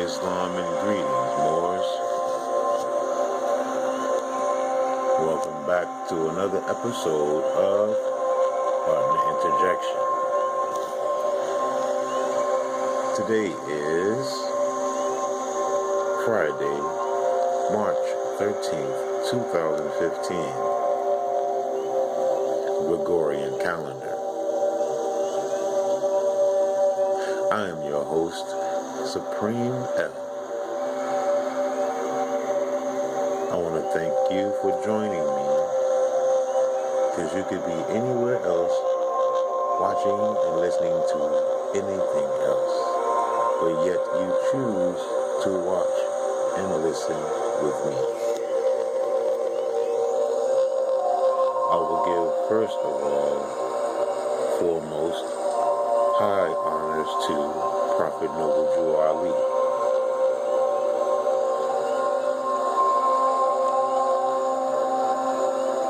Islam and greetings, Moors. Welcome back to another episode of Interjection. Today is Friday, March 13th, 2015, Gregorian calendar. I am your host, Supreme L. I want to thank you for joining me, because you could be anywhere else watching and listening to anything else, but yet you choose to watch and listen with me. I will give first of all, foremost, high honors to Prophet Noble Jew Ali.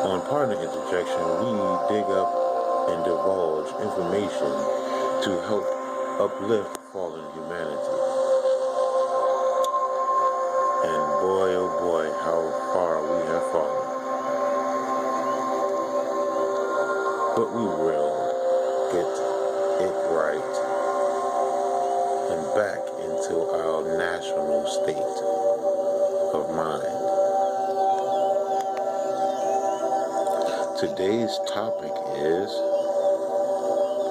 On Partner Interjection, we dig up and divulge information to help uplift fallen humanity. And boy, oh boy, how far we have fallen. But we will get it right and back into our national state of mind. Today's topic is,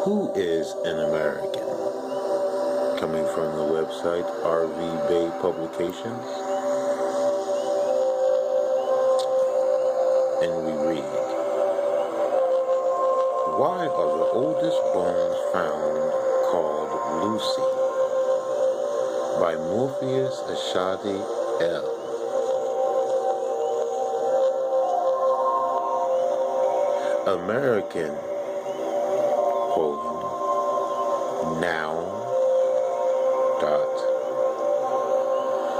who is an American? Coming from the website RV Bay Publications. And we read, why are the oldest bones found called Lucy? By Morpheus Ashadi L. American, noun,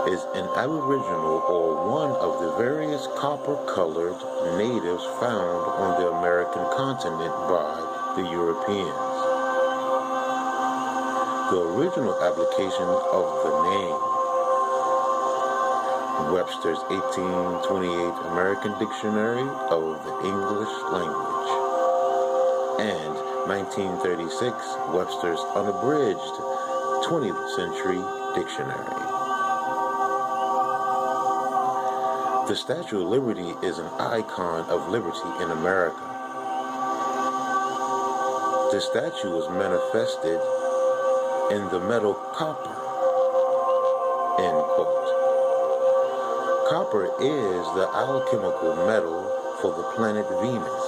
is an aboriginal or one of the various copper-colored natives found on the American continent by the Europeans. The original application of the name, Webster's 1828 American Dictionary of the English Language, and 1936 Webster's Unabridged 20th Century Dictionary. The Statue of Liberty is an icon of liberty in America. The statue was manifested in the metal copper, end quote. Copper is the alchemical metal for the planet Venus.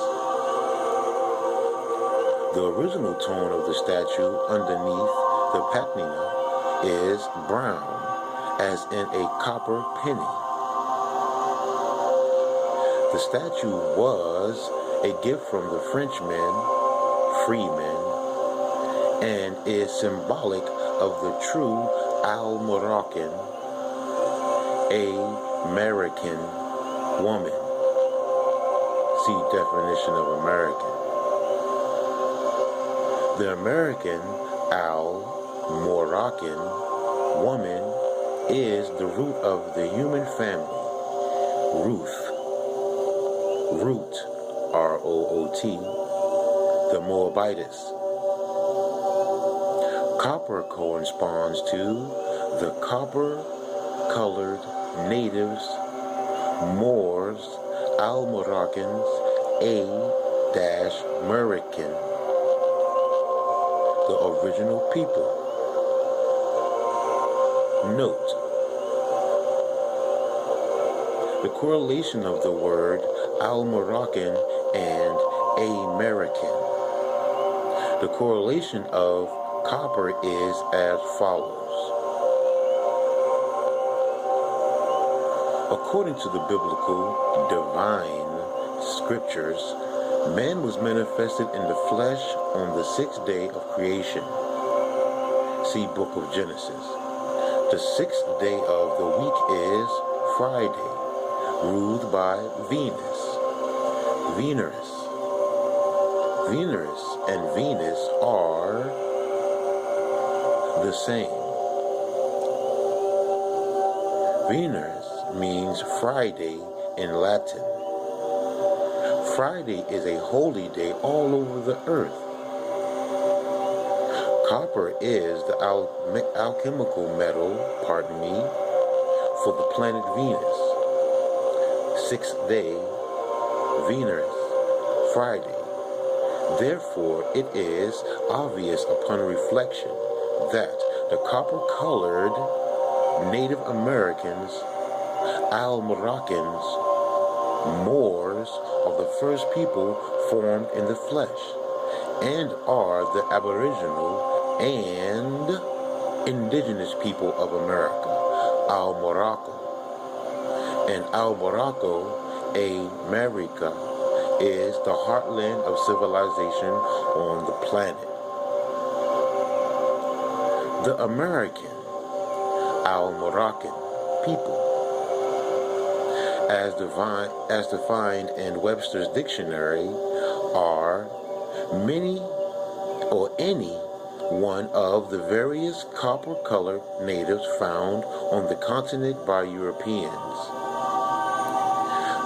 The original tone of the statue underneath the patina is brown, as in a copper penny. The statue was a gift from the Frenchmen, freemen, and is symbolic of the true Al-Moroccan, American woman. See definition of American. The American Al-Moroccan woman is the root of the human family. Root, R-O-O-T, the Moabites. Copper corresponds to the copper-colored natives, Moors, Al-Moroccans, American, the original people. Note, the correlation of the word Al-Moroccan and American. The correlation of copper is as follows. According to the biblical divine scriptures, man was manifested in the flesh on the 6th day of creation. See Book of Genesis. The 6th day of the week is Friday, ruled by Venus. Venus and Venus are the same. Venus means Friday in Latin. Friday is a holy day all over the earth. Copper is the alchemical metal, for the planet Venus. Sixth day, Venus, Friday. Therefore, it is obvious upon reflection that the copper-colored Native Americans, Al-Moroccans, Moors are the first people formed in the flesh and are the aboriginal and indigenous people of America, Al-Morocco. And Al-Morocco, America, is the heartland of civilization on the planet. The American, Al-Moroccan people, as defined in Webster's dictionary, are many or any one of the various copper-colored natives found on the continent by Europeans.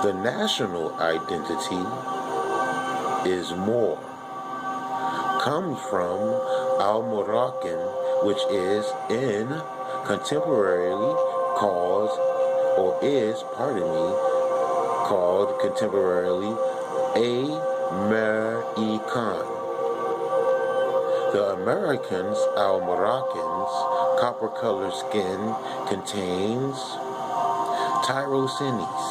The national identity is Moor, comes from Al-Moroccan, which is contemporarily called contemporarily American. The Americans, Al-Moroccans, copper-colored skin contains tyrosines,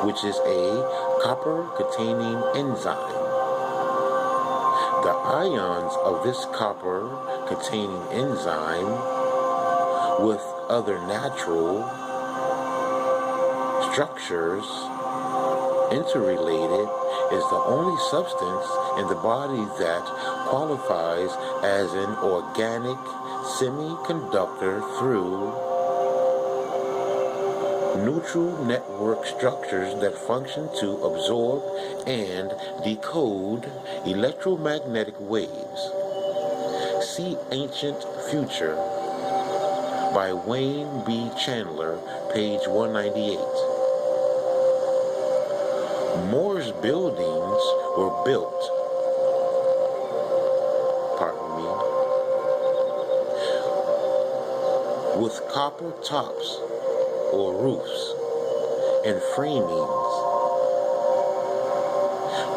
which is a copper-containing enzyme. The ions of this copper-containing enzyme with other natural structures interrelated is the only substance in the body that qualifies as an organic semiconductor through neutral network structures that function to absorb and decode electromagnetic waves. See Ancient Future by Wayne B. Chandler, page 198. Moore's buildings were built, with copper tops or roofs and framings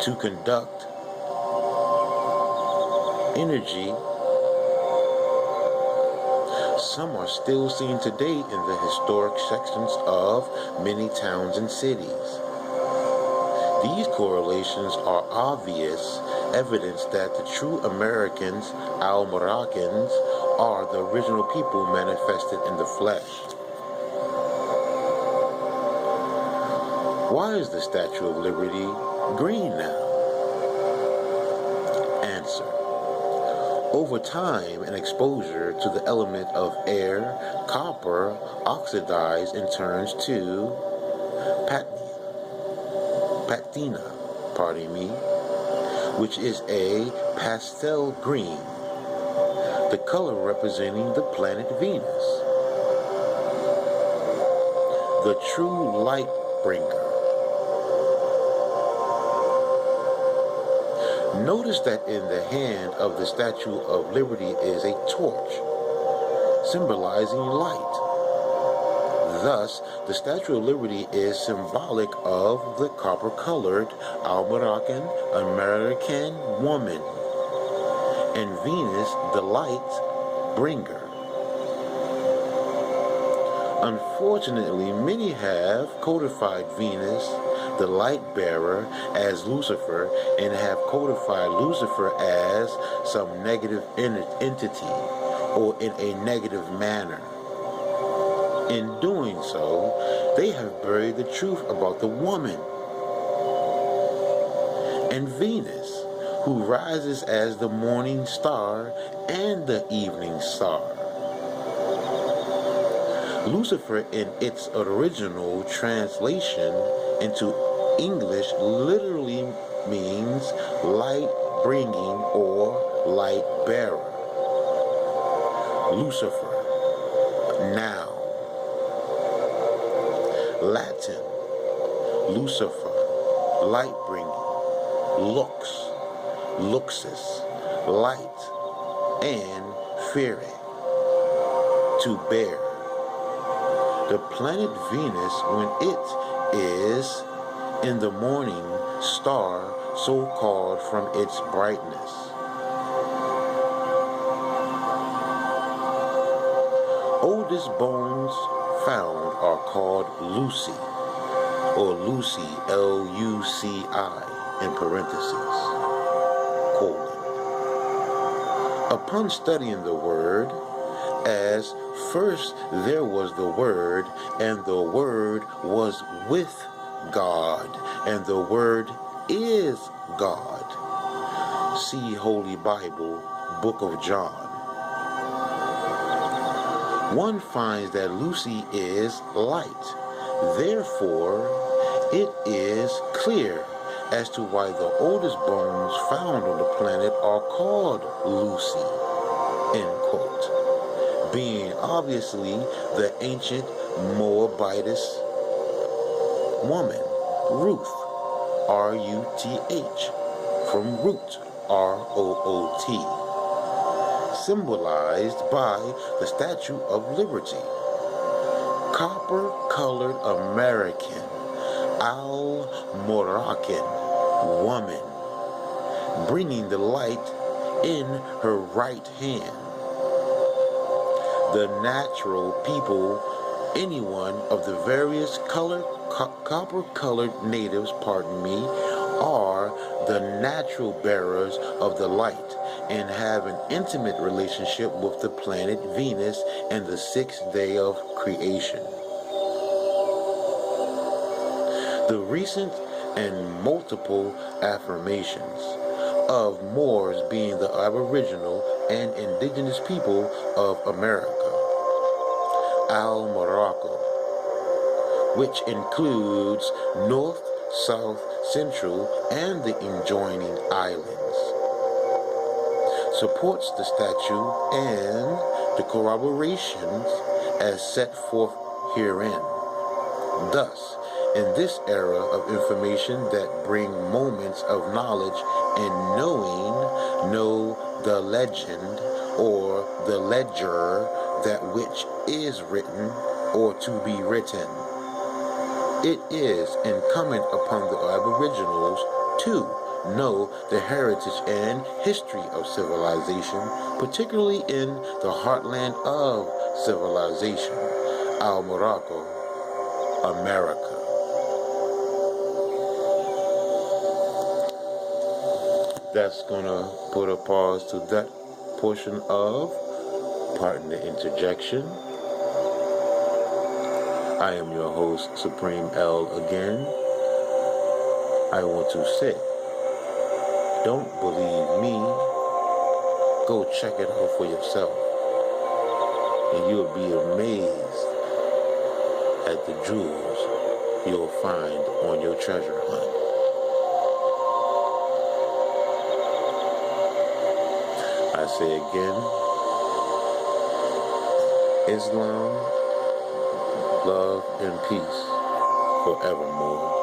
to conduct energy. Some are still seen today in the historic sections of many towns and cities. These correlations are obvious evidence that the true Americans, Al-Moroccans, are the original people manifested in the flesh. Why is the Statue of Liberty green now? Answer. Over time and exposure to the element of air, copper oxidizes and turns to patina, which is a pastel green, the color representing the planet Venus, the true light bringer. Notice that in the hand of the Statue of Liberty is a torch, symbolizing light. Thus, the Statue of Liberty is symbolic of the copper-colored Al-Moroccan American woman, and Venus, the light bringer. Unfortunately, many have codified Venus, the light bearer, as Lucifer, and have codified Lucifer as some negative entity or in a negative manner. In doing so, they have buried the truth about the woman and Venus, who rises as the morning star and the evening star. Lucifer, in its original translation into English, literally means light bringing or light bearer. Lucifer, now. Latin, Lucifer, light bringing, lux, luxus, light, and fere, to bear. The planet Venus, when it is in the morning star, so called from its brightness. Oldest bones found are called Lucy, or Lucy, Luci, in parentheses, colon. Upon studying the word, as first there was the Word, and the Word was with God, and the Word is God. See Holy Bible, Book of John. One finds that Lucy is light. Therefore, it is clear as to why the oldest bones found on the planet are called Lucy, end quote. Being obviously the ancient Moabitess woman, Ruth, R-U-T-H, from root, R-O-O-T, symbolized by the Statue of Liberty. Copper-colored American, Al-Moroccan woman, bringing the light in her right hand. The natural people, anyone of the various copper-colored natives, are the natural bearers of the light and have an intimate relationship with the planet Venus and the sixth day of creation. The recent and multiple affirmations of Moors being the aboriginal and indigenous people of America, Al-Morocco, which includes North, South, Central, and the adjoining islands, supports the statue and the corroborations as set forth herein. Thus, in this era of information that bring moments of knowledge and knowing, know the legend or the ledger, that which is written or to be written. It is incumbent upon the aboriginals to know the heritage and history of civilization, particularly in the heartland of civilization, Al-Morocco, America. That's gonna put a pause to that portion of Pardon the Interjection. I am your host, Supreme L, again. I want to say, don't believe me, go check it out for yourself, and you'll be amazed at the jewels you'll find on your treasure hunt. I say again, Islam, love, and peace forevermore.